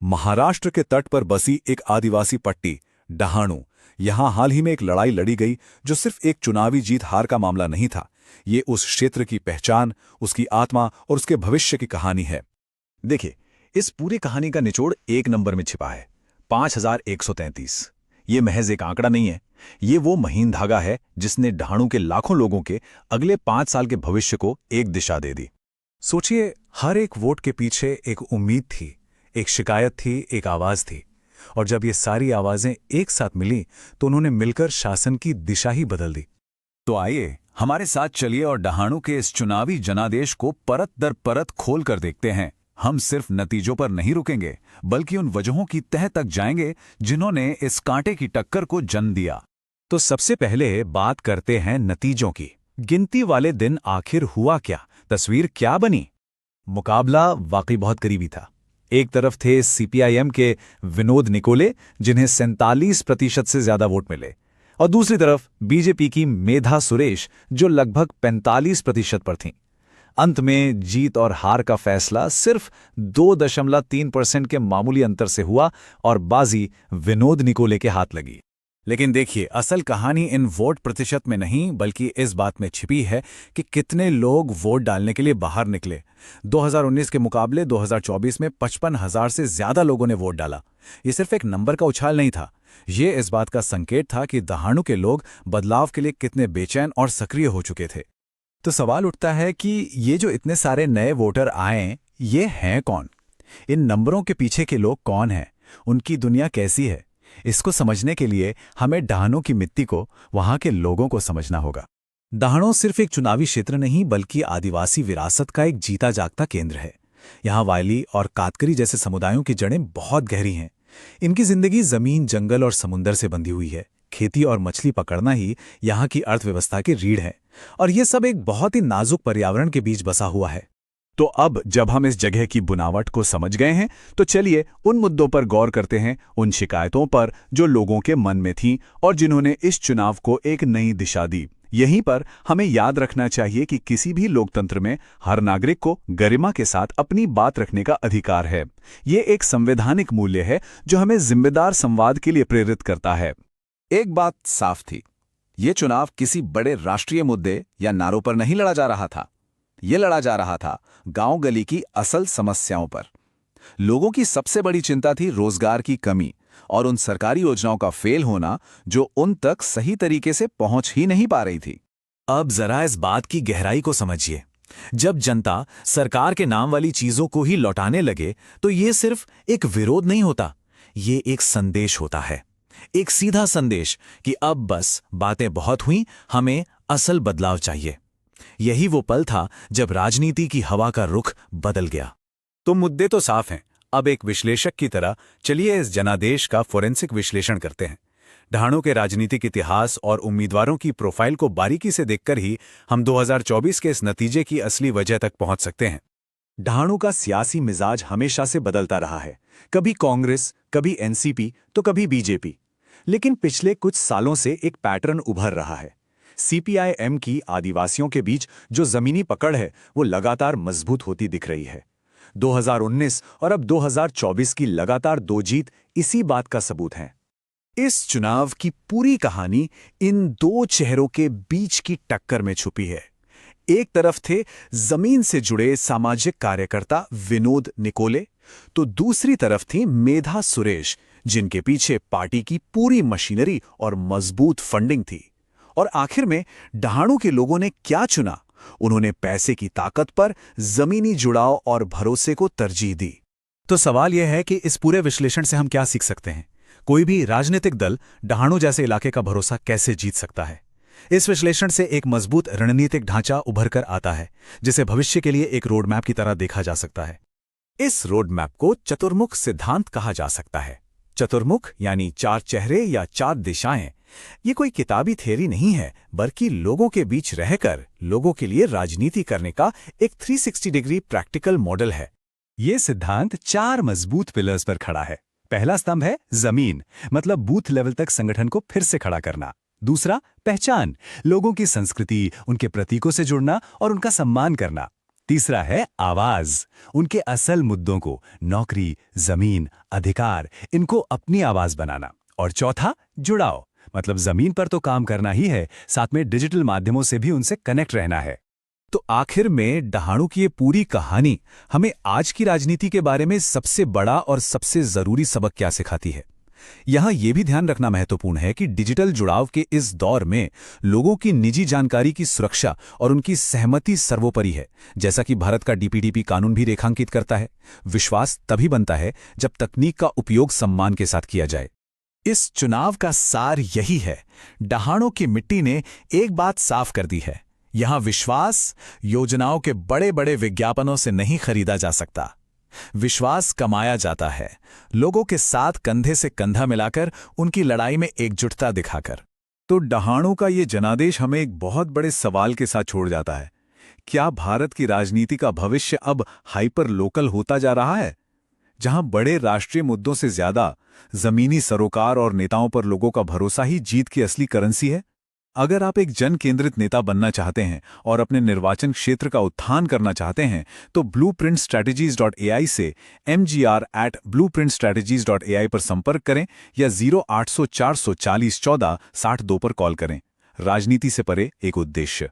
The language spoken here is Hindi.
महाराष्ट्र के तट पर बसी एक आदिवासी पट्टी डहाणू। यहां हाल ही में एक लड़ाई लड़ी गई जो सिर्फ एक चुनावी जीत हार का मामला नहीं था। ये उस क्षेत्र की पहचान, उसकी आत्मा और उसके भविष्य की कहानी है। देखिए, इस पूरी कहानी का निचोड़ एक नंबर में छिपा है, 5133। ये महज एक आंकड़ा नहीं है, ये वो महीन धागा है जिसने डहाणू के लाखों लोगों के अगले 5 साल के भविष्य को एक दिशा दे दी। सोचिए, हर एक वोट के पीछे एक उम्मीद थी, एक शिकायत थी, एक आवाज थी। और जब ये सारी आवाजें एक साथ मिली तो उन्होंने मिलकर शासन की दिशा ही बदल दी। तो आइए हमारे साथ चलिए और डहाणू के इस चुनावी जनादेश को परत दर परत खोल कर देखते हैं। हम सिर्फ नतीजों पर नहीं रुकेंगे, बल्कि उन वजहों की तह तक जाएंगे जिन्होंने इस कांटे की टक्कर को जन्म दिया। तो सबसे पहले बात करते हैं नतीजों की। गिनती वाले दिन आखिर हुआ क्या, तस्वीर क्या बनी? मुकाबला वाकई बहुत करीबी था। एक तरफ थे सीपीआईएम के विनोद निकोले, जिन्हें 47% से ज्यादा वोट मिले, और दूसरी तरफ बीजेपी की मेधा सुरेश, जो लगभग 45% पर थीं। अंत में जीत और हार का फैसला सिर्फ 2.3% के मामूली अंतर से हुआ और बाजी विनोद निकोले के हाथ लगी। लेकिन देखिए, असल कहानी इन वोट प्रतिशत में नहीं बल्कि इस बात में छिपी है कि कितने लोग वोट डालने के लिए बाहर निकले। 2019 के मुकाबले 2024 में 55,000 से ज्यादा लोगों ने वोट डाला। ये सिर्फ एक नंबर का उछाल नहीं था, ये इस बात का संकेत था कि डहाणू के लोग बदलाव के लिए कितने बेचैन और सक्रिय हो चुके थे। तो सवाल उठता है कि ये जो इतने सारे नए वोटर आए, ये हैं कौन? इन नंबरों के पीछे के लोग कौन हैं? उनकी दुनिया कैसी है? इसको समझने के लिए हमें डहाणू की मिट्टी को, वहां के लोगों को समझना होगा। डहाणू सिर्फ एक चुनावी क्षेत्र नहीं बल्कि आदिवासी विरासत का एक जीता जागता केंद्र है। यहाँ वाली और कातकरी जैसे समुदायों की जड़ें बहुत गहरी हैं। इनकी जिंदगी जमीन, जंगल और समुंदर से बंधी हुई है। खेती और मछली पकड़ना ही यहाँ की अर्थव्यवस्था की रीढ़ है, और ये सब एक बहुत ही नाजुक पर्यावरण के बीच बसा हुआ है। तो अब जब हम इस जगह की बुनावट को समझ गए हैं, तो चलिए उन मुद्दों पर गौर करते हैं, उन शिकायतों पर जो लोगों के मन में थीं और जिन्होंने इस चुनाव को एक नई दिशा दी। यहीं पर हमें याद रखना चाहिए कि किसी भी लोकतंत्र में हर नागरिक को गरिमा के साथ अपनी बात रखने का अधिकार है। ये एक संवैधानिक मूल्य है जो हमें जिम्मेदार संवाद के लिए प्रेरित करता है। एक बात साफ थी, ये चुनाव किसी बड़े राष्ट्रीय मुद्दे या नारों पर नहीं लड़ा जा रहा था। ये लड़ा जा रहा था गांव गली की असल समस्याओं पर। लोगों की सबसे बड़ी चिंता थी रोजगार की कमी और उन सरकारी योजनाओं का फेल होना जो उन तक सही तरीके से पहुंच ही नहीं पा रही थी। अब जरा इस बात की गहराई को समझिए। जब जनता सरकार के नाम वाली चीजों को ही लौटाने लगे तो ये सिर्फ एक विरोध नहीं होता, ये एक संदेश होता है। एक सीधा संदेश कि अब बस बातें बहुत हुई, हमें असल बदलाव चाहिए। यही वो पल था जब राजनीति की हवा का रुख बदल गया। तो मुद्दे तो साफ हैं। अब एक विश्लेषक की तरह चलिए इस जनादेश का फोरेंसिक विश्लेषण करते हैं। डहाणू के राजनीतिक इतिहास और उम्मीदवारों की प्रोफाइल को बारीकी से देखकर ही हम 2024 के इस नतीजे की असली वजह तक पहुंच सकते हैं। डहाणू का सियासी मिजाज हमेशा से बदलता रहा है, कभी कांग्रेस, कभी एनसीपी, तो कभी बीजेपी। लेकिन पिछले कुछ सालों से एक पैटर्न उभर रहा है। सीपीआईएम की आदिवासियों के बीच जो जमीनी पकड़ है वो लगातार मजबूत होती दिख रही है। 2019 और अब 2024 की लगातार 2 जीत इसी बात का सबूत हैं। इस चुनाव की पूरी कहानी इन 2 चेहरों के बीच की टक्कर में छुपी है। एक तरफ थे जमीन से जुड़े सामाजिक कार्यकर्ता विनोद निकोले, तो दूसरी तरफ थी मेधा सुरेश, जिनके पीछे पार्टी की पूरी मशीनरी और मजबूत फंडिंग थी। और आखिर में डहाणू के लोगों ने क्या चुना? उन्होंने पैसे की ताकत पर जमीनी जुड़ाव और भरोसे को तरजीह दी। तो सवाल यह है कि इस पूरे विश्लेषण से हम क्या सीख सकते हैं? कोई भी राजनीतिक दल डहाणू जैसे इलाके का भरोसा कैसे जीत सकता है? इस विश्लेषण से एक मजबूत रणनीतिक ढांचा उभर कर आता है, जिसे भविष्य के लिए एक रोडमैप की तरह देखा जा सकता है। इस रोडमैप को चतुर्मुख सिद्धांत कहा जा सकता है। चतुर्मुख यानी 4 चेहरे या 4 दिशाएं। ये कोई किताबी थ्योरी नहीं है, बल्कि लोगों के बीच रहकर लोगों के लिए राजनीति करने का एक 360 डिग्री प्रैक्टिकल मॉडल है। ये सिद्धांत 4 मजबूत पिलर्स पर खड़ा है। पहला स्तंभ है जमीन, मतलब बूथ लेवल तक संगठन को फिर से खड़ा करना। दूसरा, पहचान, लोगों की संस्कृति, उनके प्रतीकों से जुड़ना और उनका सम्मान करना। तीसरा है आवाज। उनके असल मुद्दों को, नौकरी, जमीन, अधिकार, इनको अपनी आवाज बनाना। और चौथा जुड़ाव, मतलब जमीन पर तो काम करना ही है, साथ में डिजिटल माध्यमों से भी उनसे कनेक्ट रहना है। तो आखिर में डहाणु की ये पूरी कहानी हमें आज की राजनीति के बारे में सबसे बड़ा और सबसे जरूरी सबक क्या सिखाती है? यहां यह भी ध्यान रखना महत्वपूर्ण है कि डिजिटल जुड़ाव के इस दौर में लोगों की निजी जानकारी की सुरक्षा और उनकी सहमति सर्वोपरि है, जैसा कि भारत का डीपीडीपी कानून भी रेखांकित करता है। विश्वास तभी बनता है जब तकनीक का उपयोग सम्मान के साथ किया जाए। इस चुनाव का सार यही है। डहाणु की मिट्टी ने एक बात साफ कर दी है, यहां विश्वास योजनाओं के बड़े बड़े विज्ञापनों से नहीं खरीदा जा सकता। विश्वास कमाया जाता है लोगों के साथ कंधे से कंधा मिलाकर, उनकी लड़ाई में एकजुटता दिखाकर। तो डहाणु का ये जनादेश हमें एक बहुत बड़े सवाल के साथ छोड़ जाता है। क्या भारत की राजनीति का भविष्य अब हाइपर लोकल होता जा रहा है, जहां बड़े राष्ट्रीय मुद्दों से ज्यादा जमीनी सरोकार और नेताओं पर लोगों का भरोसा ही जीत की असली करेंसी है? अगर आप एक जन केंद्रित नेता बनना चाहते हैं और अपने निर्वाचन क्षेत्र का उत्थान करना चाहते हैं, तो blueprintstrategies.ai से mgr@blueprintstrategies.ai पर संपर्क करें या 0800 440 14 62 पर कॉल करें। राजनीति से परे एक उद्देश्य।